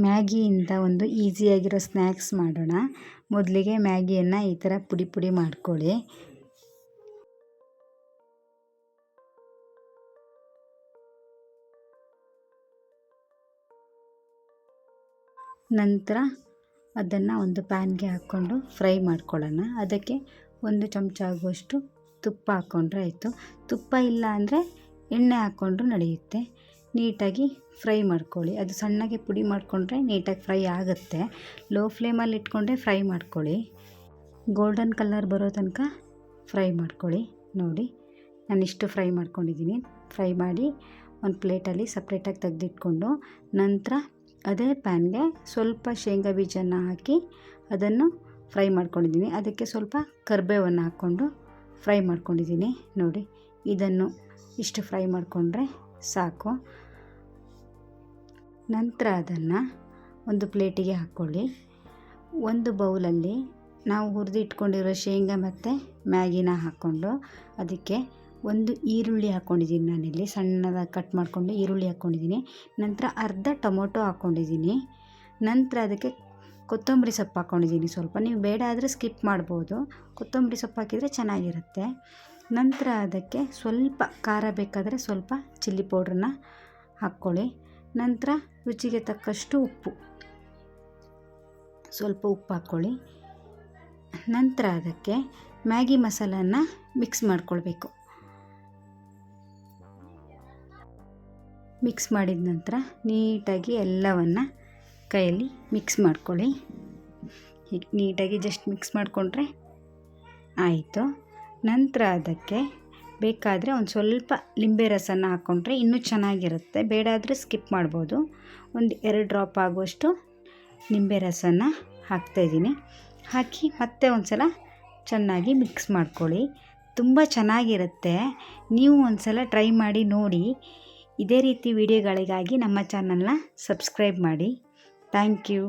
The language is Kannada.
ಮ್ಯಾಗಿಯಿಂದ ಒಂದು ಈಸಿಯಾಗಿರೋ ಸ್ನ್ಯಾಕ್ಸ್ ಮಾಡೋಣ. ಮೊದಲಿಗೆ ಮ್ಯಾಗಿಯನ್ನು ಈ ಥರ ಪುಡಿ ಪುಡಿ ಮಾಡ್ಕೊಳ್ಳಿ. ನಂತರ ಅದನ್ನು ಒಂದು ಪ್ಯಾನ್ಗೆ ಹಾಕ್ಕೊಂಡು ಫ್ರೈ ಮಾಡ್ಕೊಳ್ಳೋಣ. ಅದಕ್ಕೆ 1 ಚಮಚ ಆಗುವಷ್ಟು ತುಪ್ಪ ಹಾಕ್ಕೊಂಡ್ರೆ ಆಯಿತು. ತುಪ್ಪ ಇಲ್ಲ ಅಂದರೆ ಎಣ್ಣೆ ಹಾಕ್ಕೊಂಡ್ರೂ ನಡೆಯುತ್ತೆ. ನೀಟಾಗಿ ಫ್ರೈ ಮಾಡ್ಕೊಳ್ಳಿ. ಅದು ಸಣ್ಣಗೆ ಪುಡಿ ಮಾಡಿಕೊಂಡ್ರೆ ನೀಟಾಗಿ ಫ್ರೈ ಆಗುತ್ತೆ. ಲೋ ಫ್ಲೇಮಲ್ಲಿ ಇಟ್ಕೊಂಡ್ರೆ ಫ್ರೈ ಮಾಡ್ಕೊಳ್ಳಿ. ಗೋಲ್ಡನ್ ಕಲರ್ ಬರೋ ತನಕ ಫ್ರೈ ಮಾಡ್ಕೊಳ್ಳಿ. ನೋಡಿ ನಾನಿಷ್ಟು ಫ್ರೈ ಮಾಡ್ಕೊಂಡಿದ್ದೀನಿ. ಫ್ರೈ ಮಾಡಿ ಒಂದು ಪ್ಲೇಟಲ್ಲಿ ಸಪ್ರೇಟಾಗಿ ತೆಗೆದಿಟ್ಕೊಂಡು ನಂತರ ಅದೇ ಪ್ಯಾನ್ಗೆ ಸ್ವಲ್ಪ ಶೇಂಗಾ ಬೀಜನ ಹಾಕಿ ಅದನ್ನು ಫ್ರೈ ಮಾಡ್ಕೊಂಡಿದ್ದೀನಿ. ಅದಕ್ಕೆ ಸ್ವಲ್ಪ ಕರಿಬೇವನ್ನು ಹಾಕ್ಕೊಂಡು ಫ್ರೈ ಮಾಡ್ಕೊಂಡಿದ್ದೀನಿ. ನೋಡಿ ಇದನ್ನು ಇಷ್ಟು ಫ್ರೈ ಮಾಡಿಕೊಂಡ್ರೆ ಸಾಕು. ನಂತರ ಅದನ್ನು ಒಂದು ಪ್ಲೇಟಿಗೆ ಹಾಕ್ಕೊಳ್ಳಿ. ಒಂದು ಬೌಲಲ್ಲಿ ನಾವು ಹುರಿದು ಇಟ್ಕೊಂಡಿರೋ ಶೇಂಗಾ ಮತ್ತು ಮ್ಯಾಗಿನ ಹಾಕ್ಕೊಂಡು ಅದಕ್ಕೆ ಒಂದು ಈರುಳ್ಳಿ ಹಾಕ್ಕೊಂಡಿದ್ದೀನಿ. ನಾನಿಲ್ಲಿ ಸಣ್ಣದಾಗಿ ಕಟ್ ಮಾಡಿಕೊಂಡು ಈರುಳ್ಳಿ ಹಾಕ್ಕೊಂಡಿದ್ದೀನಿ. ನಂತರ ಅರ್ಧ ಟೊಮೊಟೊ ಹಾಕ್ಕೊಂಡಿದ್ದೀನಿ. ನಂತರ ಅದಕ್ಕೆ ಕೊತ್ತಂಬರಿ ಸೊಪ್ಪು ಹಾಕ್ಕೊಂಡಿದ್ದೀನಿ. ಸ್ವಲ್ಪ ನೀವು ಬೇಡ ಆದರೆ ಸ್ಕಿಪ್ ಮಾಡ್ಬೋದು. ಕೊತ್ತಂಬರಿ ಸೊಪ್ಪು ಹಾಕಿದರೆ ಚೆನ್ನಾಗಿರುತ್ತೆ. ನಂತರ ಅದಕ್ಕೆ ಸ್ವಲ್ಪ ಖಾರ ಬೇಕಾದರೆ ಸ್ವಲ್ಪ ಚಿಲ್ಲಿ ಪೌಡ್ರನ್ನ ಹಾಕ್ಕೊಳ್ಳಿ. ನಂತರ ರುಚಿಗೆ ತಕ್ಕಷ್ಟು ಸ್ವಲ್ಪ ಉಪ್ಪು ಹಾಕ್ಕೊಳ್ಳಿ. ನಂತರ ಅದಕ್ಕೆ ಮ್ಯಾಗಿ ಮಸಾಲನ್ನು ಮಿಕ್ಸ್ ಮಾಡ್ಕೊಳ್ಬೇಕು. ಮಿಕ್ಸ್ ಮಾಡಿದ ನಂತರ ನೀಟಾಗಿ ಎಲ್ಲವನ್ನು ಕೈಯಲ್ಲಿ ಮಿಕ್ಸ್ ಮಾಡ್ಕೊಳ್ಳಿ. ಹೀಗೆ ನೀಟಾಗಿ ಜಸ್ಟ್ ಮಿಕ್ಸ್ ಮಾಡಿಕೊಂಡ್ರೆ ಆಯಿತು. ನಂತರ ಅದಕ್ಕೆ ಬೇಕಾದರೆ ಒಂದು ಸ್ವಲ್ಪ ಲಿಂಬೆ ರಸನ ಹಾಕ್ಕೊಂಡ್ರೆ ಇನ್ನೂ ಚೆನ್ನಾಗಿರುತ್ತೆ. ಬೇಡ ಆದರೆ ಸ್ಕಿಪ್ ಮಾಡ್ಬೋದು. ಒಂದು 2 ಡ್ರಾಪ್ ಆಗುವಷ್ಟು ನಿಂಬೆ ರಸನ ಹಾಕ್ತಾಯಿದ್ದೀನಿ. ಹಾಕಿ ಮತ್ತೆ ಒಂದು ಸಲ ಚೆನ್ನಾಗಿ ಮಿಕ್ಸ್ ಮಾಡ್ಕೊಳ್ಳಿ. ತುಂಬ ಚೆನ್ನಾಗಿರುತ್ತೆ. ನೀವು ಒಂದು ಸಲ ಟ್ರೈ ಮಾಡಿ ನೋಡಿ. ಇದೇ ರೀತಿ ವಿಡಿಯೋಗಳಿಗಾಗಿ ನಮ್ಮ ಚಾನಲ್ನ ಸಬ್ಸ್ಕ್ರೈಬ್ ಮಾಡಿ. Thank you.